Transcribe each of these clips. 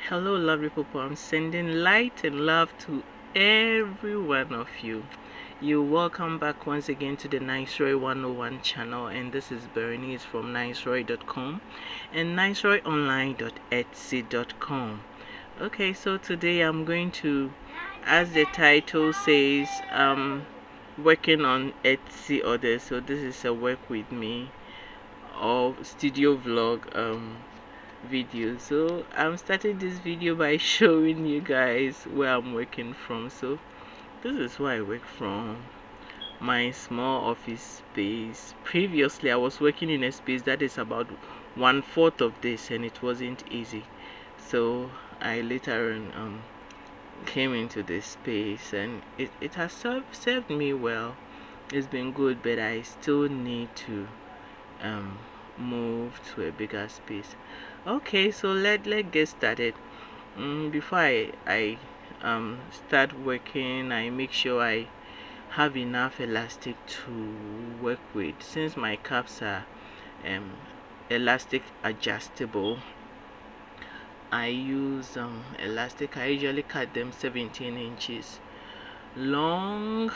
Hello, lovely people. I'm sending light and love to every one of you. You're welcome back once again to the Niceroy 101 channel, and this is Berenice from niceroy.com and niceroyonline.etsy.com. Okay, so today I'm going to, as the title says, working on Etsy orders. So this is a work with me or studio vlog video. So I'm starting this video by showing you guys where I'm working from. So this is where I work from, my small office space. Previously I was working in a space that is about 1/4 of this, and it wasn't easy. So I later on came into this space, and it has served me well. It's been good, but I still need to um move to a bigger space. Okay, so let get started. Before I start working, I make sure I have enough elastic to work with. Since my caps are um elastic adjustable, I use elastic. I usually cut them 17 inches long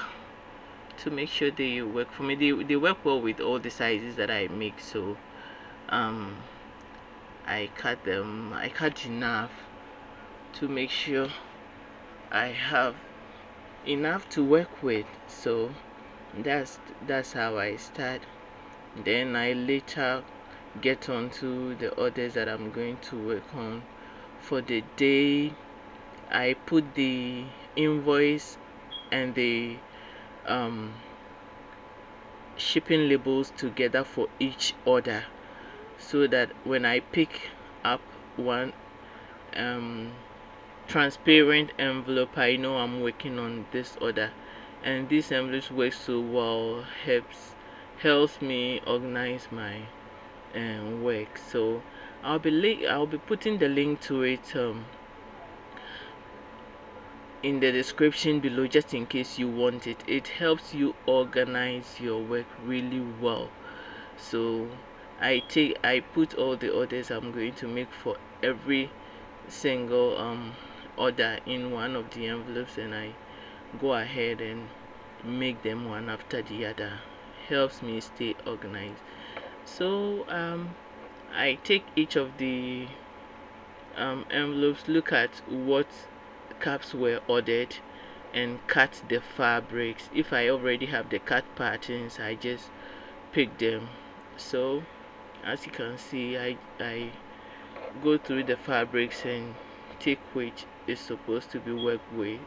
to make sure they work for me. They work well with all the sizes that I make. So I cut them. I cut enough to make sure I have enough to work with. So that's how I start. Then I later get on to the orders that I'm going to work on for the day. I put the invoice and the shipping labels together for each order, so that when I pick up one transparent envelope, I know I'm working on this order. And this envelope works so well, helps me organize my work. So I'll be putting the link to it in the description below, just in case you want it. It helps you organize your work really well. So I put all the orders I'm going to make for every single order in one of the envelopes, and I go ahead and make them one after the other. Helps me stay organized. So I take each of the envelopes, look at what caps were ordered, and cut the fabrics. If I already have the cut patterns, I just pick them. So as you can see, I go through the fabrics and take which is supposed to be worked with,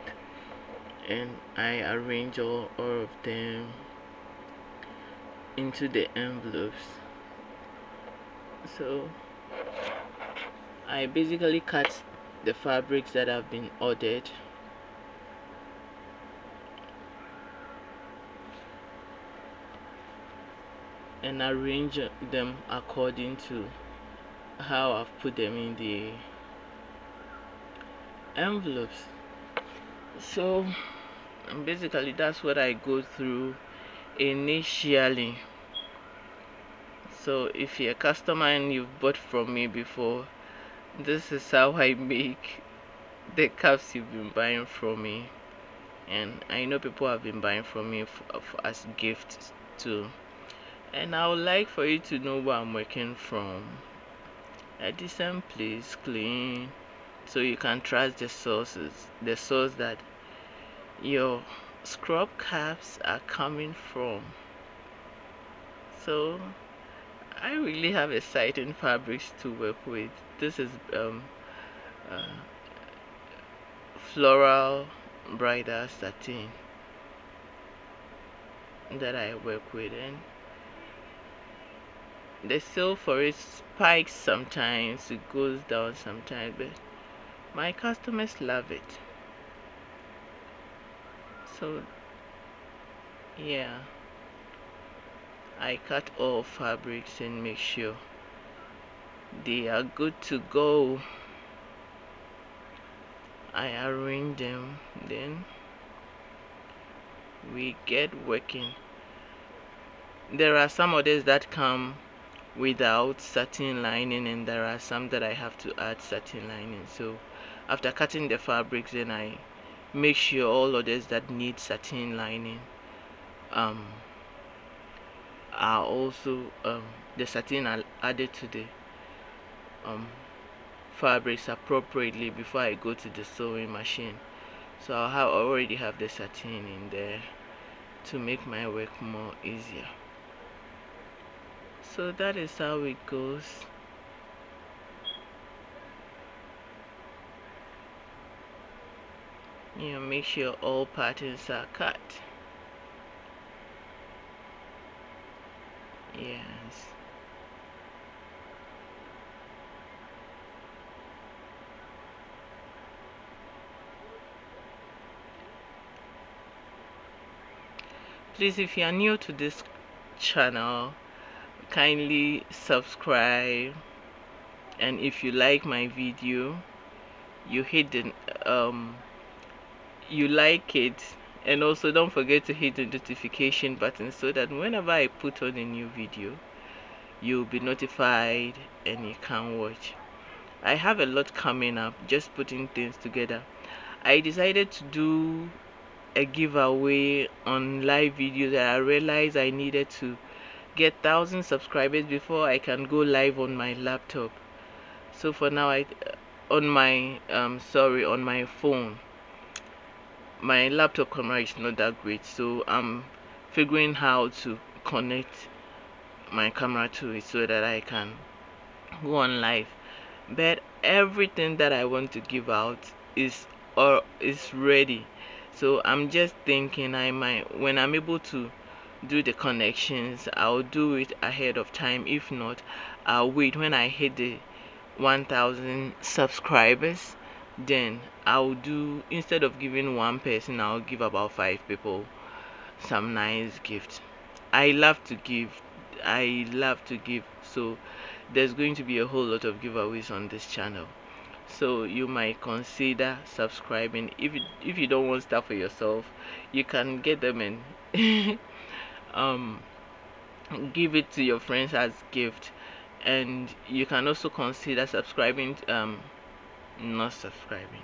and I arrange all of them into the envelopes. So I basically cut the fabrics that have been ordered, and arrange them according to how I've put them in the envelopes. So basically that's what I go through initially. So if you're a customer and you've bought from me before, this is how I make the caps you've been buying from me. And I know people have been buying from me as gifts too. And I would like for you to know where I'm working from. A decent place, clean, so you can trust the source that your scrub caps are coming from. So I really have exciting fabrics to work with. This is uh, floral bridal satin that I work with, and the sale for it spikes sometimes, it goes down sometimes, but my customers love it. So yeah, I cut all fabrics and make sure they are good to go. I arrange them, then we get working. There are some orders that come without satin lining, and there are some that I have to add satin lining. So After cutting the fabrics, then I make sure all others that need satin lining um are also the satin are added to the um fabrics appropriately before I go to the sewing machine. So already have the satin in there to make my work more easier. So that is how it goes. Make sure all patterns are cut. Yes. Please, if you are new to this channel, kindly subscribe, and if you like my video, you hit the you like it, and also don't forget to hit the notification button so that whenever I put on a new video, you'll be notified and you can watch. I have a lot coming up, just putting things together. I decided to do a giveaway on live videos that I realized I needed to get 1,000 subscribers before I can go live on my laptop. So for now, on my on my phone, my laptop camera is not that great, so I'm figuring how to connect my camera to it so that I can go on live. But everything that I want to give out is ready. So I'm just thinking I might, when I'm able to do the connections, I'll do it ahead of time. If not, I'll wait when I hit the 1,000 subscribers. Then I'll do, instead of giving one person, I'll give about 5 people some nice gifts. I love to give. I love to give. So there's going to be a whole lot of giveaways on this channel. So you might consider subscribing. If you don't want stuff for yourself, you can get them and um give it to your friends as gift. And you can also consider subscribing, not subscribing,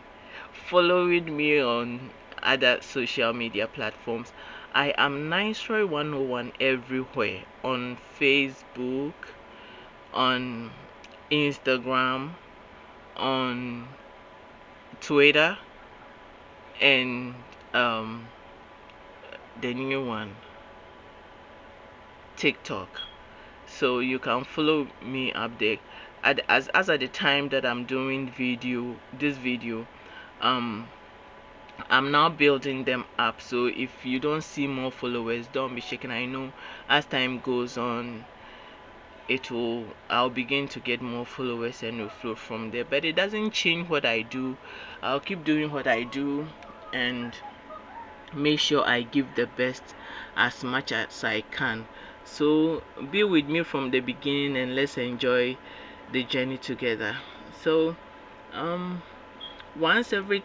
following me on other social media platforms. I am Niceroy 101 everywhere, on Facebook, on Instagram, on Twitter, and the new one, TikTok. So you can follow me up there. As at the time that I'm doing this video, um I'm now building them up. So if you don't see more followers, don't be shaken. I know as time goes on, I'll begin to get more followers and will flow from there. But it doesn't change what I do. I'll keep doing what I do and make sure I give the best as much as I can. So be with me from the beginning and let's enjoy the journey together. So once every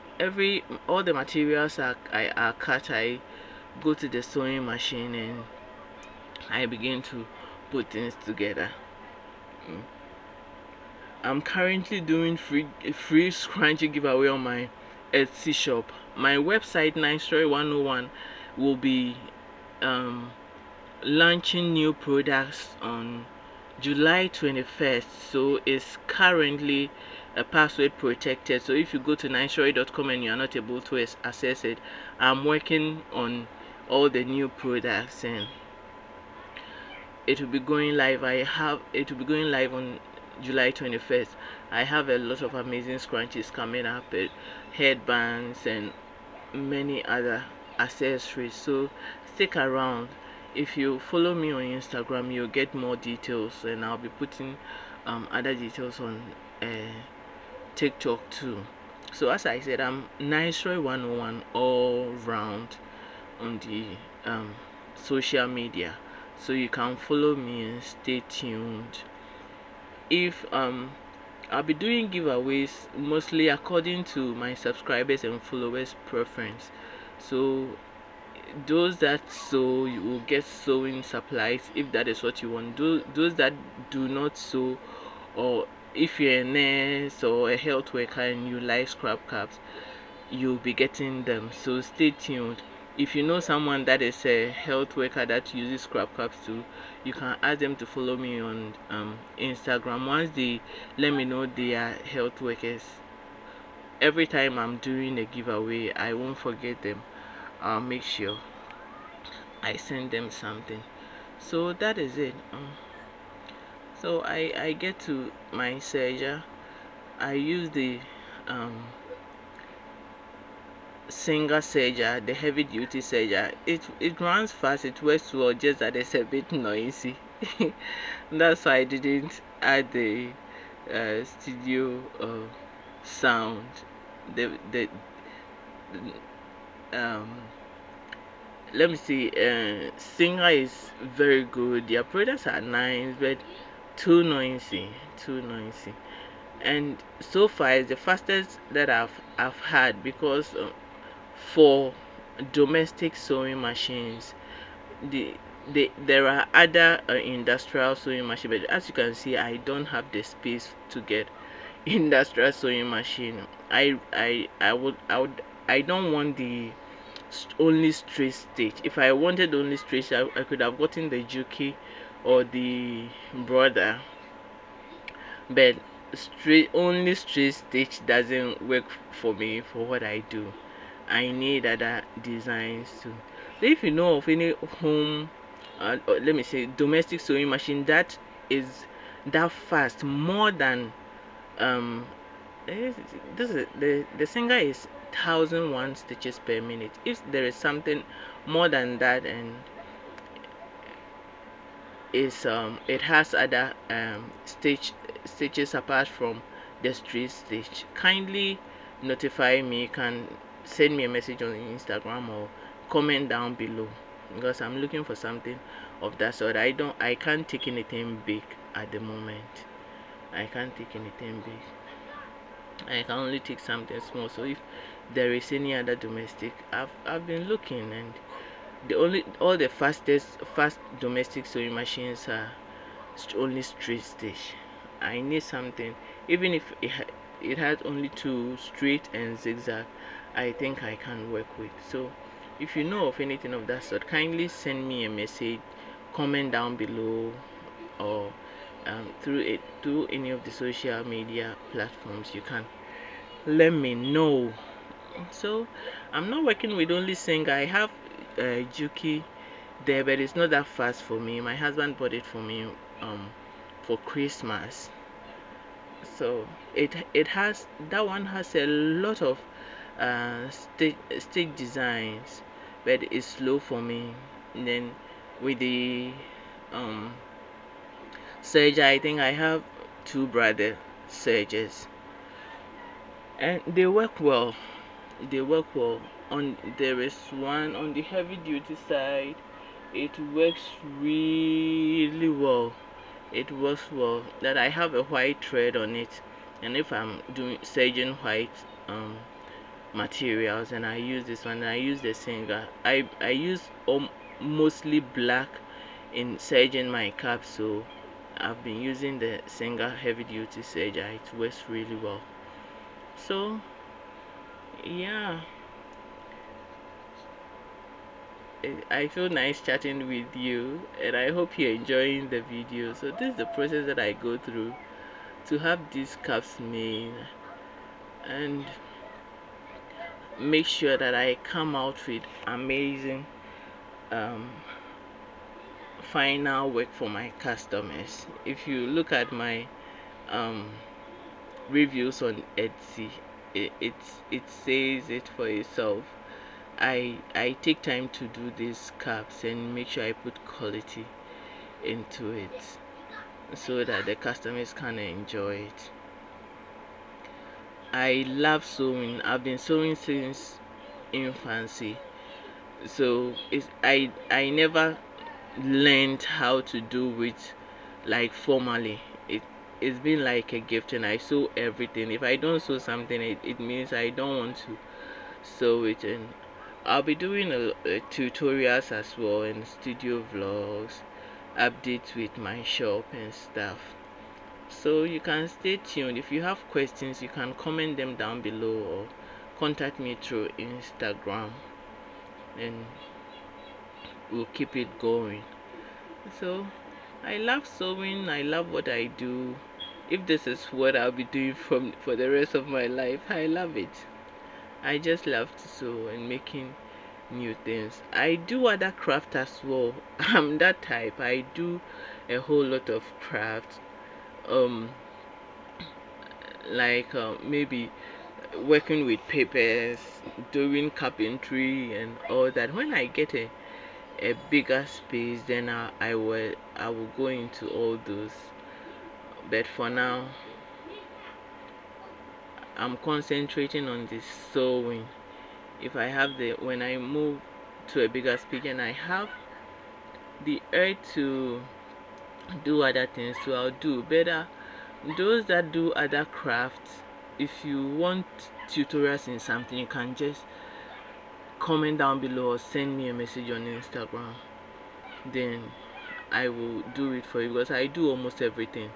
all the materials are cut, I go to the sewing machine and I begin to put things together. I'm currently doing free scrunchie giveaway on my Etsy shop. My website Niceroy101 will be launching new products on July 21st. So it's currently password protected. So if you go to niceroy.com and you are not able to access it, I'm working on all the new products and it will be going live. It will be going live on July 21st. I have a lot of amazing scrunchies coming up, headbands and many other accessories. So stick around. If you follow me on Instagram, you'll get more details, and I'll be putting other details on TikTok too. So as I said, I'm Niceroy 101 all round on the social media, so you can follow me and stay tuned. If I'll be doing giveaways mostly according to my subscribers and followers preference. So those that sew, you will get sewing supplies if that is what you want. Those that do not sew or if you're a nurse or a health worker and you like scrub caps, you'll be getting them. So stay tuned. If you know someone that is a health worker that uses scrub caps too, you can ask them to follow me on Instagram. Once they let me know they are health workers, every time I'm doing a giveaway, I won't forget them. I'll make sure I send them something. So that is it. So I get to my serger. I use the Singer serger, the heavy duty serger. It runs fast, it works well, just that it's a bit noisy. That's why I didn't add the studio sound. The um let me see, Singer is very good. Their products are nice, but too noisy. And so far it's the fastest that I've had, because for domestic sewing machines, the there are other industrial sewing machines, but as you can see, I don't have the space to get industrial sewing machine. I don't want the only straight stitch. If I wanted only straight, I could have gotten the Juki or the Brother, but only straight stitch doesn't work for me for what I do. I need other designs too. So if you know of any home, or let me say domestic sewing machine that is that fast, more than um this is the Singer is 1001 stitches per minute. If there is something more than that and is it has other stitches apart from the straight stitch, kindly notify me. You can send me a message on Instagram or comment down below, because I'm looking for something of that sort. I can't take anything big at the moment. I can't take anything big. I can only take something small. So if there is any other domestic, I've been looking, and the only all the fast domestic sewing machines are only straight stitch. I need something, even if it has only two, straight and zigzag, I think I can work with. So if you know of anything of that sort, kindly send me a message, comment down below, or through any of the social media platforms. You can let me know. So I'm not working with only Singer. I have Juki there, but it's not that fast for me. My husband bought it for me for Christmas. So it has, that one has a lot of stitch designs, but it's slow for me. And then with the um serger, I think I have two brother sergers, and they work well. They work well. On there is one on the heavy duty side. It works really well. It works well. That I have a white thread on it, and if I'm doing serging white materials, and I use this one, and I use the Singer. I use mostly black in serging my cap, so I've been using the Singer heavy duty serger. It works really well. So yeah, I feel nice chatting with you, and I hope you're enjoying the video. So this is the process that I go through to have these caps made, and make sure that I come out with amazing um, final work for my customers. If you look at my um, reviews on Etsy, it says it for itself. I take time to do these caps and make sure I put quality into it so that the customers can enjoy it. I love sewing. I've been sewing since infancy, so I never learned how to do it like formally. It's been like a gift, and I sew everything. If I don't sew something, it means I don't want to sew it. And I'll be doing a tutorials as well, and studio vlogs, updates with my shop and stuff. So you can stay tuned. If you have questions, you can comment them down below or contact me through Instagram, and we'll keep it going. So I love sewing. I love what I do. If this is what I'll be doing for the rest of my life, I love it. I just love to sew and making new things. I do other craft as well. I'm that type. I do a whole lot of craft. Um, like maybe working with papers, doing carpentry and all that. When I get a bigger space, then I will go into all those. But for now, I'm concentrating on this sewing. If I have the when I move to a bigger space and I have the urge to do other things, so I'll do better. Those that do other crafts, if you want tutorials in something, you can just comment down below or send me a message on Instagram. Then I will do it for you, because I do almost everything.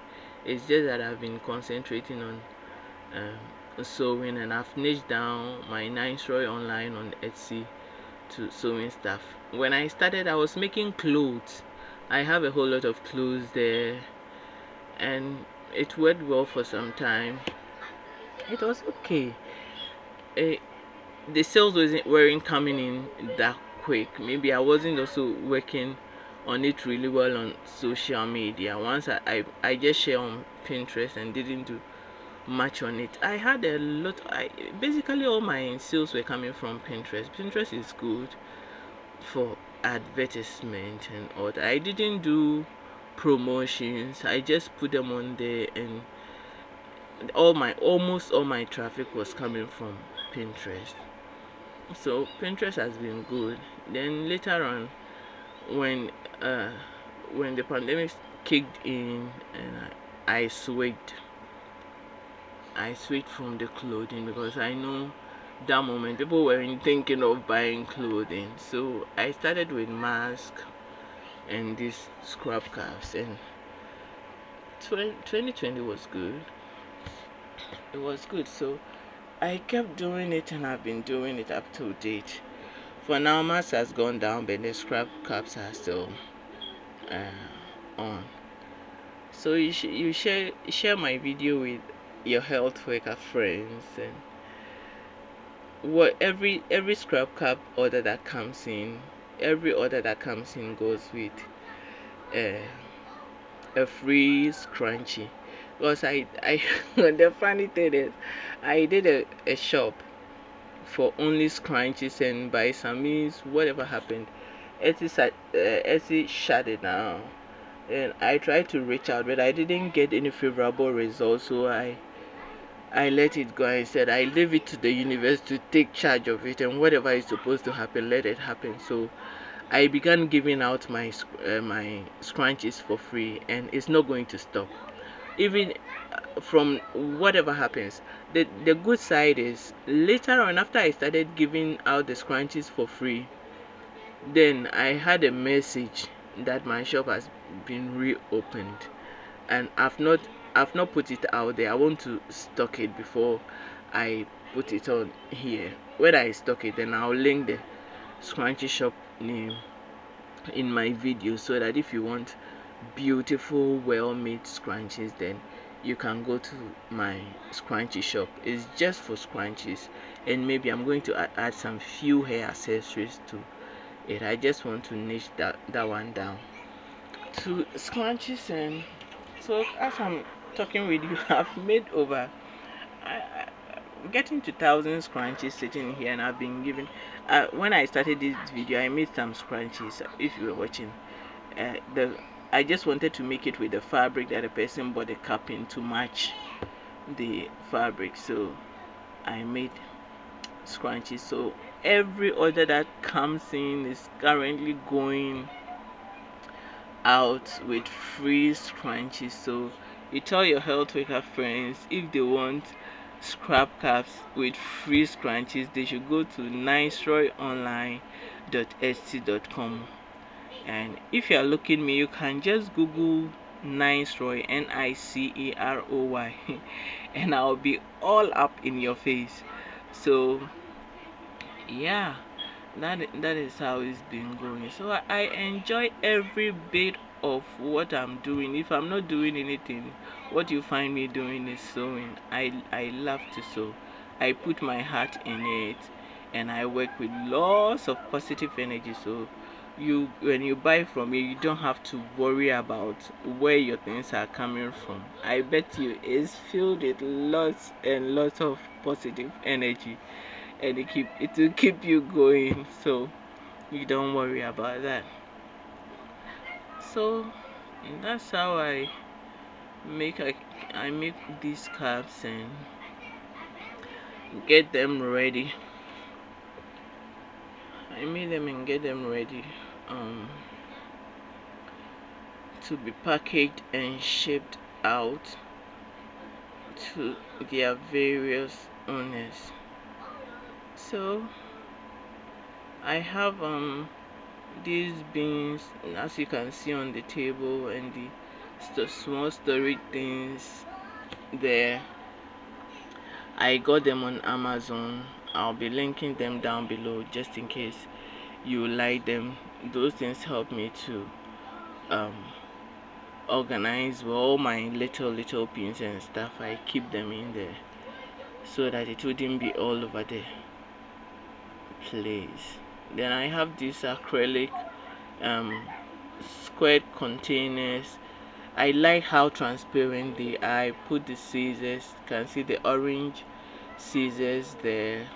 It's just that I've been concentrating on sewing, and I've niched down my Niceroy online on Etsy to sewing stuff. When I started, I was making clothes. I have a whole lot of clothes there, and it worked well for some time. It was okay. Eh, the sales weren't coming in that quick. Maybe I wasn't also working on it really well on social media. Once I just share on Pinterest and didn't do much on it. I had a lot. Basically all my sales were coming from Pinterest. Pinterest is good for advertisement and all that. I didn't do promotions. I just put them on there, and almost all my traffic was coming from Pinterest. So Pinterest has been good. Then later on, when uh when the pandemic kicked in, and I switched from the clothing, because I know that moment people weren't thinking of buying clothing. So I started with masks and these scrub caps, and 2020 was good. It was good. So I kept doing it, and I've been doing it up to date. For now, mass has gone down, but the scrap caps are still on. So you share my video with your health worker friends, and what every scrap cap order that comes in, every order that comes in goes with uh, a free scrunchie. Because I the funny thing is, I did a shop for only scrunchies, and by some means, whatever happened, Etsy shut it down. And I tried to reach out, but I didn't get any favorable results, so I let it go. I said I leave it to the universe to take charge of it, and whatever is supposed to happen, let it happen. So I began giving out my scrunchies for free, and it's not going to stop. Even from whatever happens, the good side is, later on, after I started giving out the scrunchies for free, then I had a message that my shop has been reopened, and I've not put it out there. I want to stock it before I put it on here. When I stock it, then I'll link the scrunchie shop name in my video, so that if you want beautiful, well-made scrunchies, then you can go to my scrunchie shop. It's just for scrunchies, and maybe I'm going to add some few hair accessories to it. I just want to niche that one down to scrunchies. And so as I'm talking with you, I've made over getting to 1,000 scrunchies sitting here, and I've been giving when I started this video, I made some scrunchies. If you were watching, the I just wanted to make it with the fabric that a person bought the cap in to match the fabric, so I made scrunchies. So every order that comes in is currently going out with free scrunchies. So you tell your health worker friends, if they want scrap caps with free scrunchies, they should go to niceroyonline.etsy.com. And if you are looking me, you can just Google Niceroy, Niceroy, and I'll be all up in your face. So yeah, that is how it's been going. So I enjoy every bit of what I'm doing. If I'm not doing anything, what you find me doing is sewing. I love to sew. I put my heart in it, and I work with lots of positive energy. So you, when you buy from me, you don't have to worry about where your things are coming from. I bet you it's filled with lots and lots of positive energy, and it will keep you going, so you don't worry about that. So that's how make I, I make these cups and get them ready. I made them and get them ready to be packaged and shipped out to their various owners. So I have these beans, as you can see on the table, and the small storage things there. I got them on Amazon. I'll be linking them down below just in case you like them. Those things help me to um organize all my little pins and stuff. I keep them in there so that it wouldn't be all over the place. Then I have these acrylic um squared containers. I like how transparent they are. I put the scissors, you can see the orange scissors there,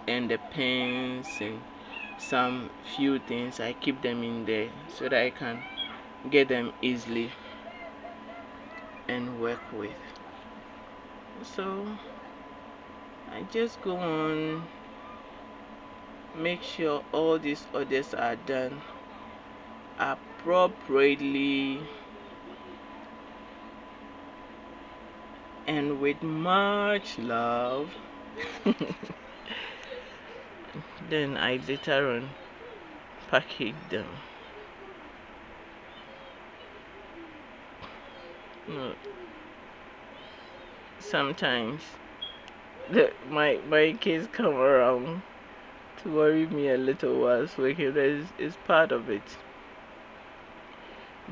and the pens and some few things. I keep them in there so that I can get them easily and work with. So I just go on, make sure all these orders are done appropriately and with much love. Then I later on package them. No, sometimes my kids come around to worry me a little whilst working. That is part of it.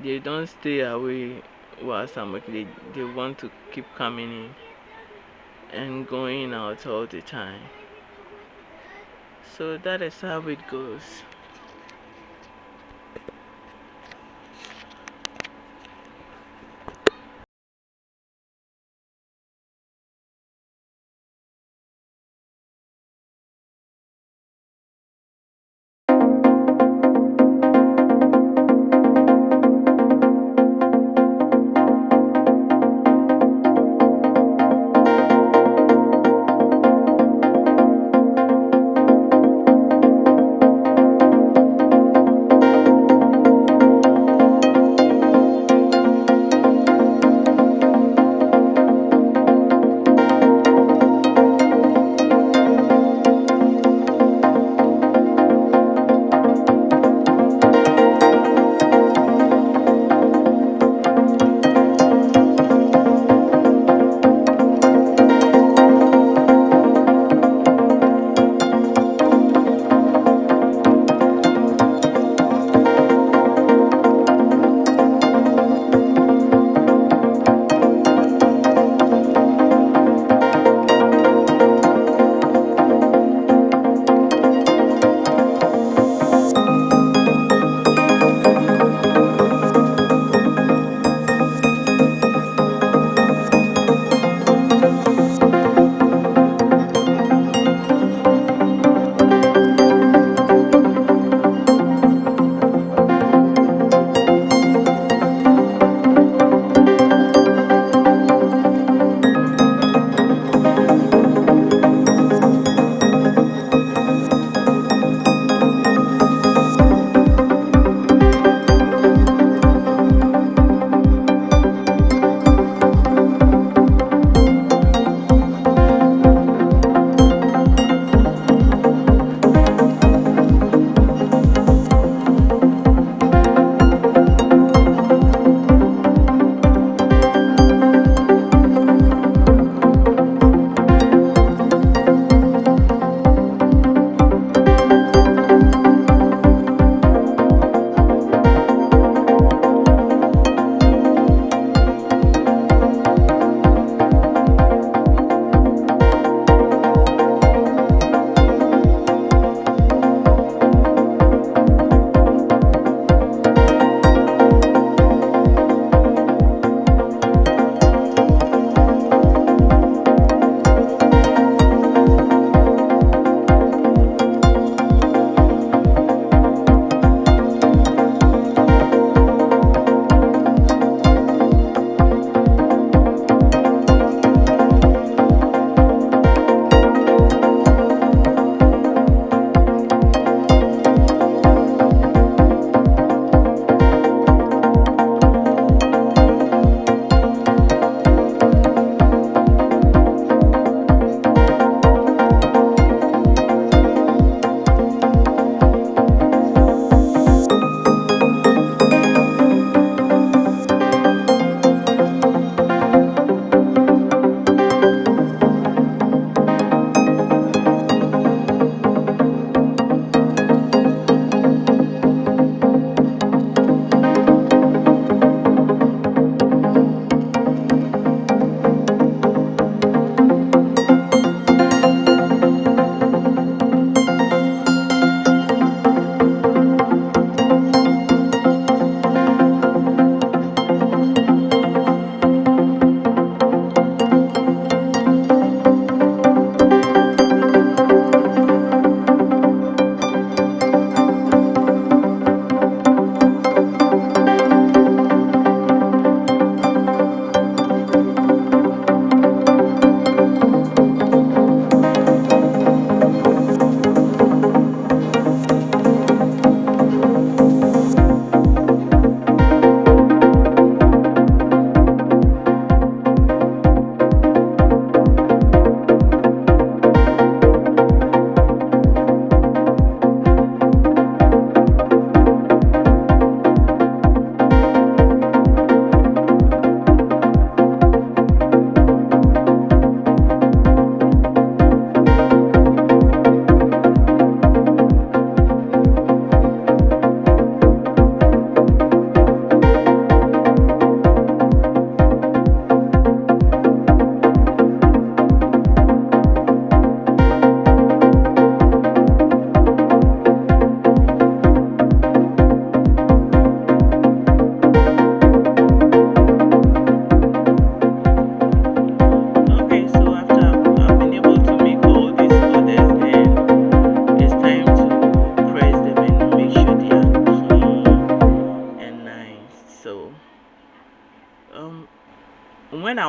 They don't stay away whilst I'm working. They want to keep coming in and going out all the time. So that is how it goes.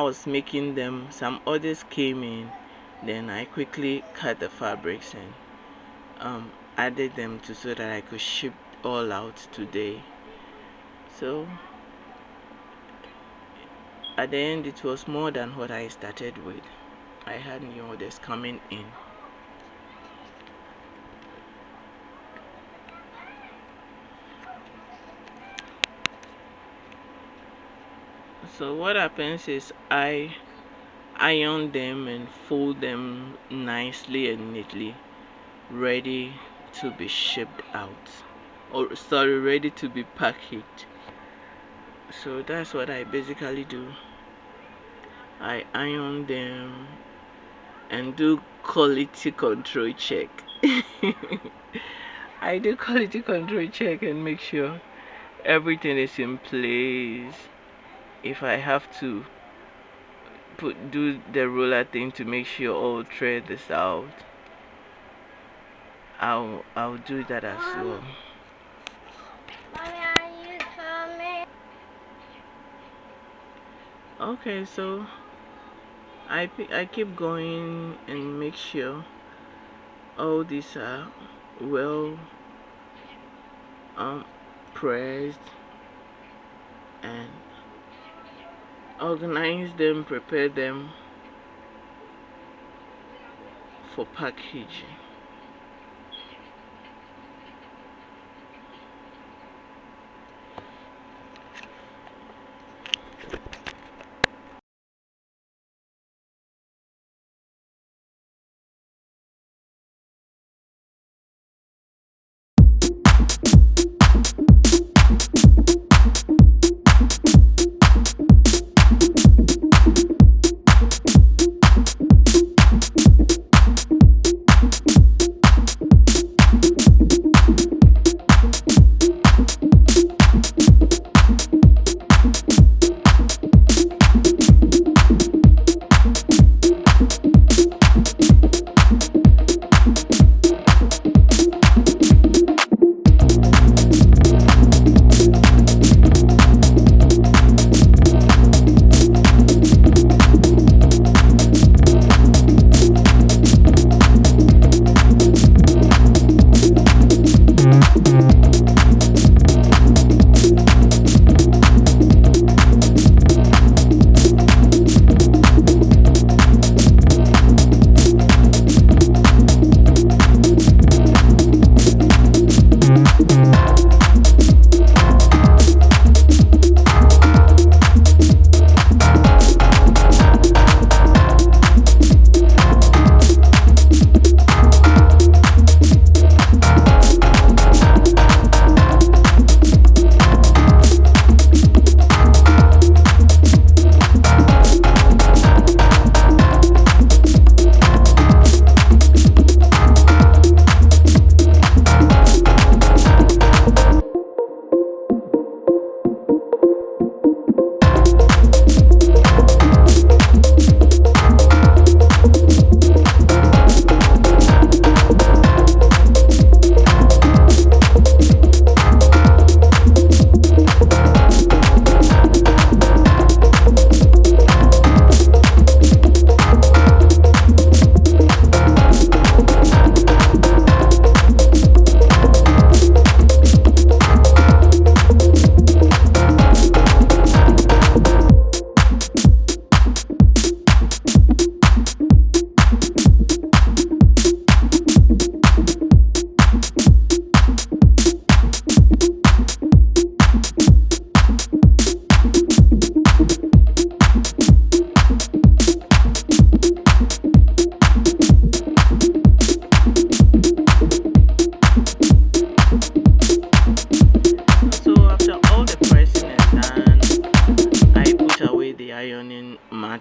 was making them, some orders came in. Then I quickly cut the fabrics and added them to, so that I could ship all out today. So at the end, it was more than what I started with. I had new orders coming in. So what happens is I iron them and fold them nicely and neatly, ready to be shipped out, or sorry, ready to be packaged. So that's what I basically do. I iron them and do quality control check. I do quality control check and make sure everything is in place. If I have to do the roller thing to make sure all thread is out, I'll do that as well. Mommy, are you coming? Okay, so I keep going and make sure all these are well pressed, and organize them, prepare them for packaging.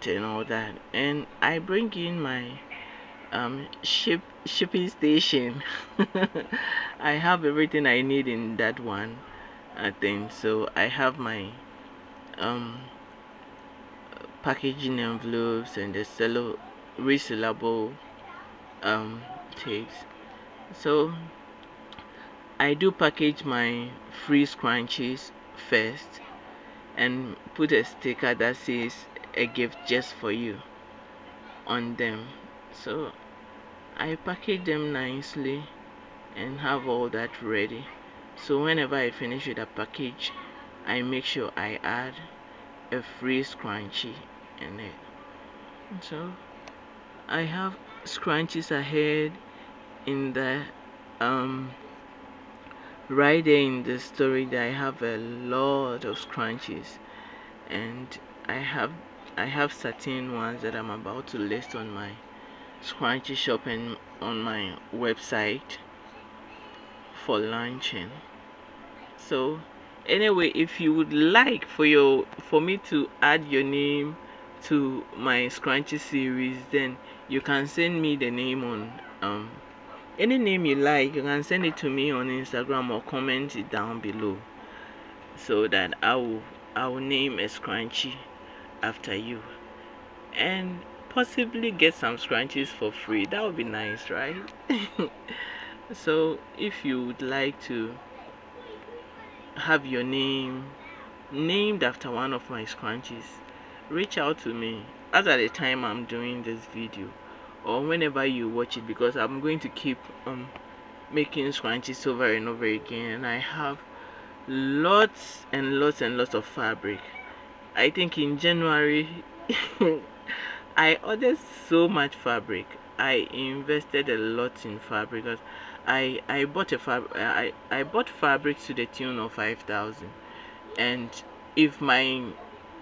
And all that, and I bring in my shipping station. I have everything I need in that one thing. So I have my um packaging envelopes and the resealable tapes. So I do package my free scrunchies first and put a sticker that says a gift just for you on them. So I package them nicely and have all that ready. So whenever I finish with a package, I make sure I add a free scrunchie in it. So I have scrunchies ahead in the right there in the story that I have a lot of scrunchies, and I have I have certain ones that I'm about to list on my scrunchie shop and on my website for launching. So anyway, if you would like for me to add your name to my scrunchie series, then you can send me the name on any name you like. You can send it to me on Instagram or comment it down below so that I will name a scrunchie after you and possibly get some scrunchies for free. That would be nice, right? So if you would like to have your name named after one of my scrunchies, reach out to me as at the time I'm doing this video or whenever you watch it, because I'm going to keep making scrunchies over and over again, and I have lots and lots and lots of fabric. I think in January I ordered so much fabric. I invested a lot in fabric because I bought I bought fabric to the tune of 5,000, and if my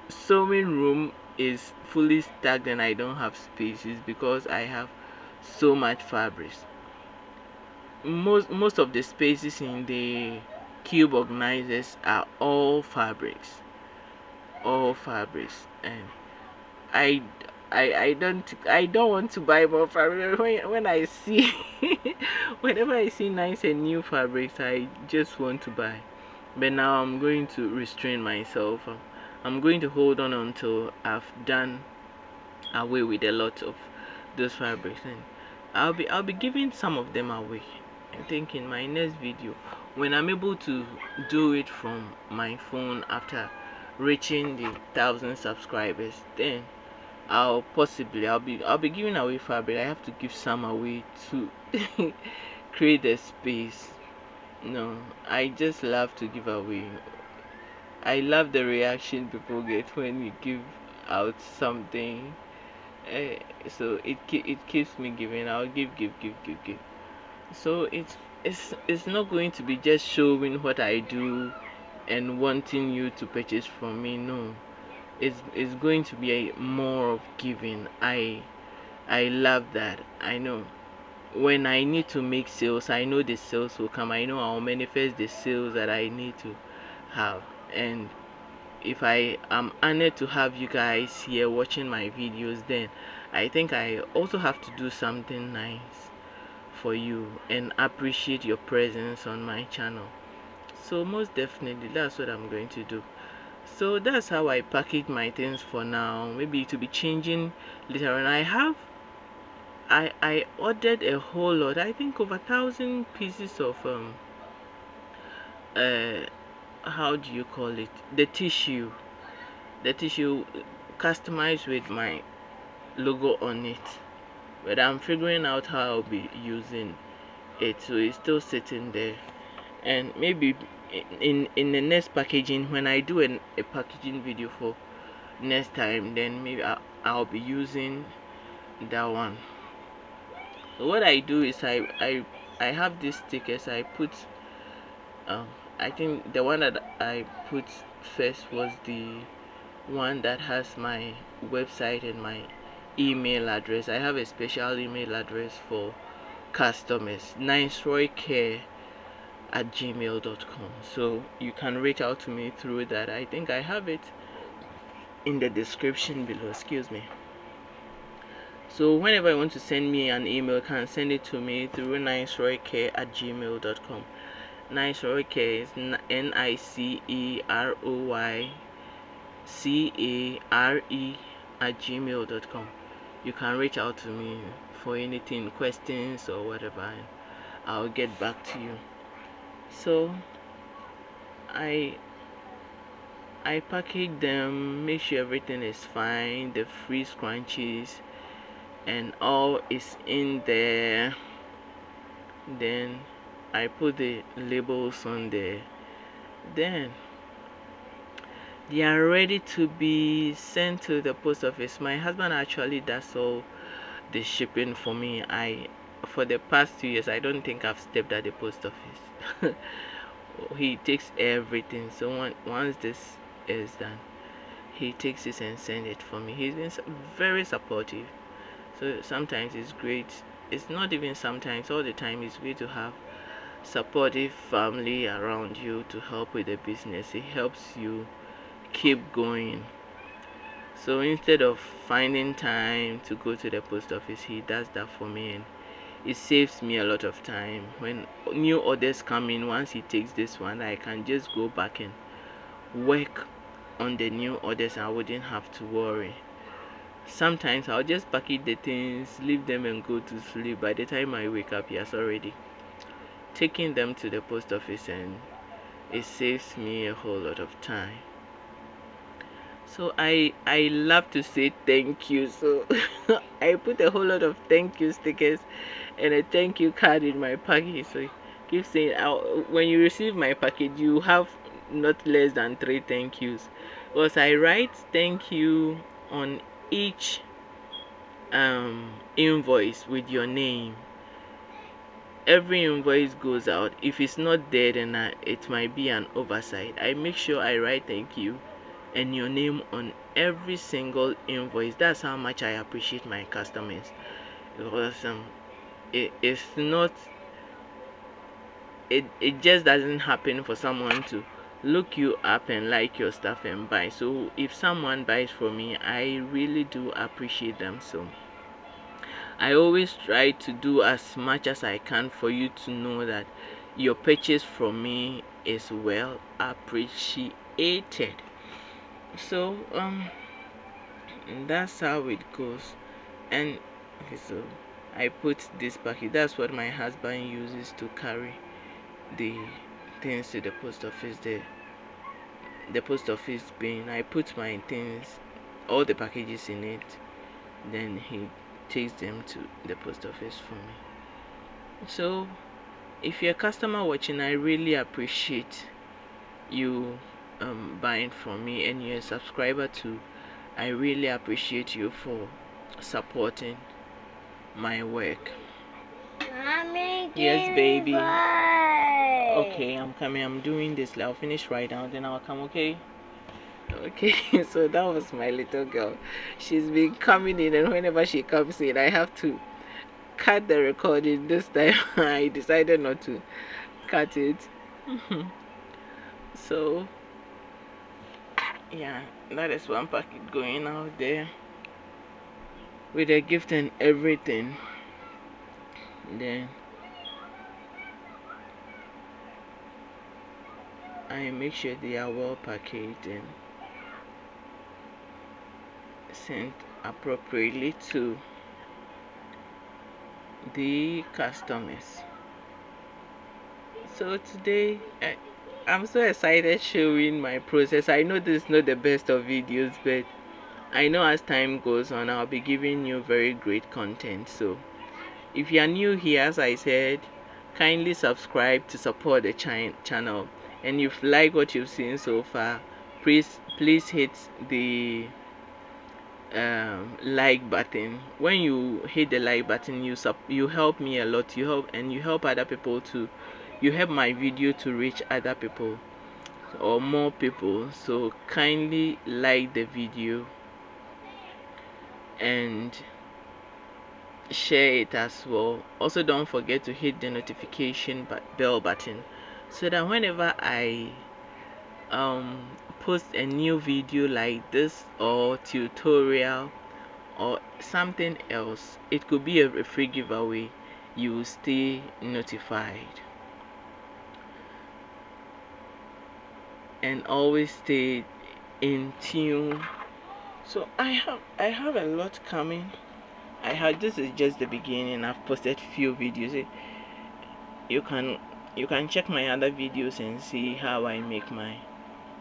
sewing room is fully stacked and I don't have space, it's because I have so much fabrics. Most of the spaces in the cube organizers are all fabrics, and I I don't want to buy more fabric. When I see whenever I see nice and new fabrics, I just want to buy. But now I'm going to restrain myself. I'm going to hold on until I've done away with a lot of those fabrics, and I'll be giving some of them away. I think in my next video, when I'm able to do it from my phone after reaching the 1,000 subscribers, then I'll be giving away fabric. I have to give some away to create a space. No, I just love to give away. I love the reaction people get when you give out something. uh, so it keeps me giving. I'll give. So it's not going to be just showing what I do and wanting you to purchase from me. No, it's going to be more of giving. I love that. I know when I need to make sales, I know the sales will come. I know I'll manifest the sales that I need to have. And if I am honored to have you guys here watching my videos, then I think I also have to do something nice for you and appreciate your presence on my channel. So most definitely that's what I'm going to do. So that's how I package my things for now. Maybe to be changing later on. I ordered a whole lot. I think over 1,000 pieces of uh how do you call it? The tissue customized with my logo on it. But I'm figuring out how I'll be using it. So it's still sitting there. And maybe in the next packaging, when I do a packaging video for next time, then maybe I'll be using that one. So what I do is I have these stickers. I put um I think the one that I put first was the one that has my website and my email address. I have a special email address for customers, niceroycare@gmail.com. So you can reach out to me through that. I think I have it in the description below. Excuse me. So whenever you want to send me an email, you can send it to me through niceroycare@gmail.com. Niceroycare is NICEROYCARE@gmail.com. You can reach out to me for anything, questions or whatever, and I'll get back to you. So I I package them, make sure everything is fine, the free scrunchies and all is in there. Then I put the labels on there. Then they are ready to be sent to the post office. My husband actually does all the shipping for me. For the past 2 years, I don't think I've stepped at the post office. He takes everything. So once this is done, he takes it and sends it for me. He's been very supportive. So sometimes it's great. It's not even sometimes, all the time. It's great to have supportive family around you to help with the business. It helps you keep going. So instead of finding time to go to the post office, he does that for me, and it saves me a lot of time. When new orders come in, once he takes this one, I can just go back and work on the new orders. I wouldn't have to worry. Sometimes I'll just package the things, leave them and go to sleep. By the time I wake up, he has already taken them to the post office, and it saves me a whole lot of time. So I love to say thank you. So I put a whole lot of thank you stickers and a thank you card in my package. So keep saying, when you receive my package, you have not less than 3 thank yous. Because I write thank you on each invoice with your name. Every invoice goes out. If it's not there, then it might be an oversight. I make sure I write thank you and your name on every single invoice. That's how much I appreciate my customers. Because it's not, it just doesn't happen for someone to look you up and like your stuff and buy. So if someone buys from me, I really do appreciate them. So I always try to do as much as I can for you to know that your purchase from me is well appreciated. So that's how it goes. And okay, so I put this package. That's what my husband uses to carry the things to the post office. The post office bin. I put my things, all the packages in it. Then he takes them to the post office for me. So if you're a customer watching, I really appreciate you buying from me, and you're a subscriber too. I really appreciate you for supporting my work. Mommy, Yes, baby. bye. Okay, I'm coming. I'm doing this. I'll finish right now, then I'll come, okay? Okay, so that was my little girl. She's been coming in, and whenever she comes in, I have to cut the recording. This time, I decided not to cut it. So, yeah, that is one packet going out there with a gift and everything. Then I make sure they are well packaged and sent appropriately to the customers. So today I'm so excited showing my process. I know this is not the best of videos, but I know as time goes on, I'll be giving you very great content. So if you are new here, as I said, kindly subscribe to support the channel. And if you like what you've seen so far, please hit the like button. When you hit the like button, you help me a lot. You help other people too. You help my video to reach other people or more people. So kindly like the video and share it as well. Also, don't forget to hit the notification bell button so that whenever I post a new video like this or tutorial or something else, it could be a free giveaway, you will stay notified. And always stay in tune. So I have a lot coming. This is just the beginning. I've posted few videos. You can check my other videos and see how I make my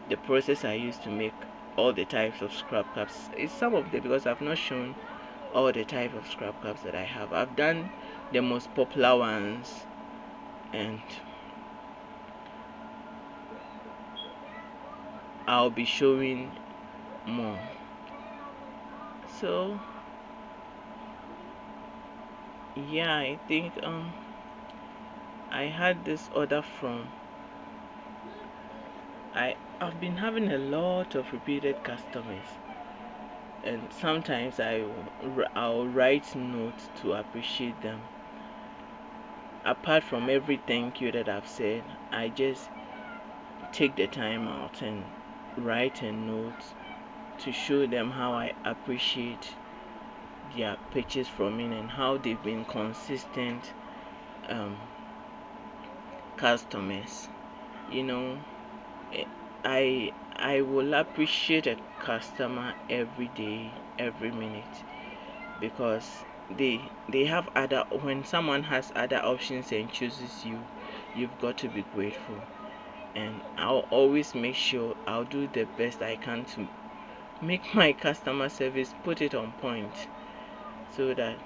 the process I use to make all the types of scrub caps. It's some of them because I've not shown all the type of scrub caps that I have. I've done the most popular ones, and I'll be showing more. So yeah, I think I had this order from I've been having a lot of repeated customers, and sometimes I'll write notes to appreciate them. Apart from every thank you that I've said, I just take the time out and write a note to show them how I appreciate their purchase from me and how they've been consistent um, customers. You know, eh, I will appreciate a customer every day, every minute, because they have other, when someone has other options and chooses you, you've got to be grateful. And I'll always make sure I'll do the best I can to make my customer service, put it on point, so that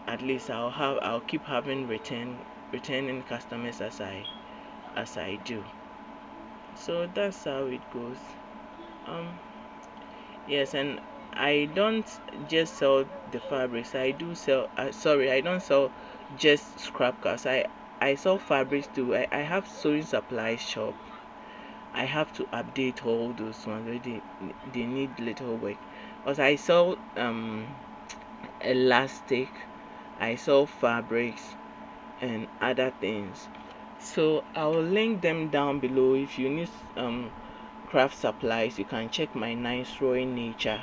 at least I'll keep having returning customers as I do. So that's how it goes. Um yes, and I don't just sell the fabrics. I do sell sorry, I don't sell just scrap caps. I sell fabrics too. I have sewing supplies shop. I have to update all those ones. They need little work. Because I sell elastic, I sell fabrics and other things. So I'll link them down below. If you need craft supplies, you can check my Niceroy nature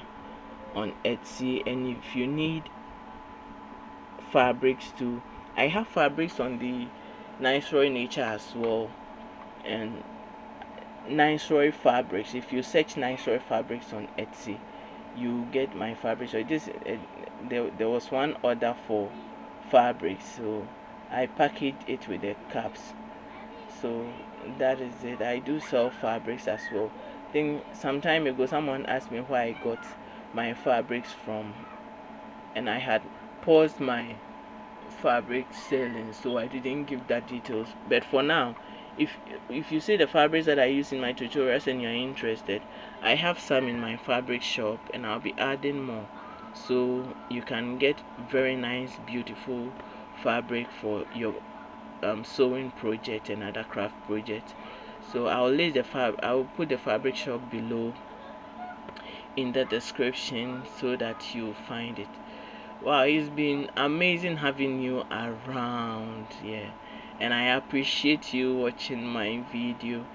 on Etsy. And if you need fabrics too, I have fabrics on the Niceroy nature as well. And Niceroy fabrics, if you search Niceroy fabrics on Etsy, you get my fabrics. So this there was one order for fabrics, so I packaged it with the caps. So that is it. I do sell fabrics as well. I think some time ago someone asked me where I got my fabrics from, and I had paused my fabric selling, so I didn't give that details. But for now, if if you see the fabrics that I use in my tutorials and you're interested, I have some in my fabric shop, and I'll be adding more, so you can get very nice, beautiful fabric for your sewing project and other craft projects. So I'll put the fabric shop below in the description so that you find it. Wow, it's been amazing having you around, yeah, and I appreciate you watching my video,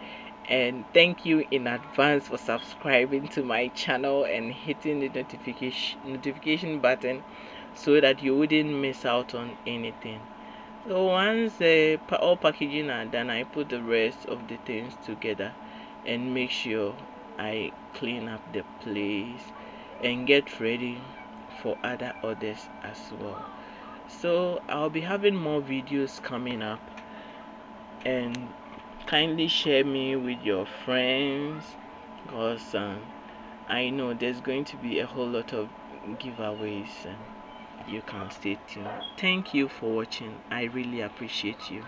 and thank you in advance for subscribing to my channel and hitting the notification button so that you wouldn't miss out on anything. So once all packaging are done, I put the rest of the things together and make sure I clean up the place and get ready for other orders as well. So I'll be having more videos coming up, and kindly share me with your friends, because I know there's going to be a whole lot of giveaways, and you can stay tuned. Thank you for watching. I really appreciate you.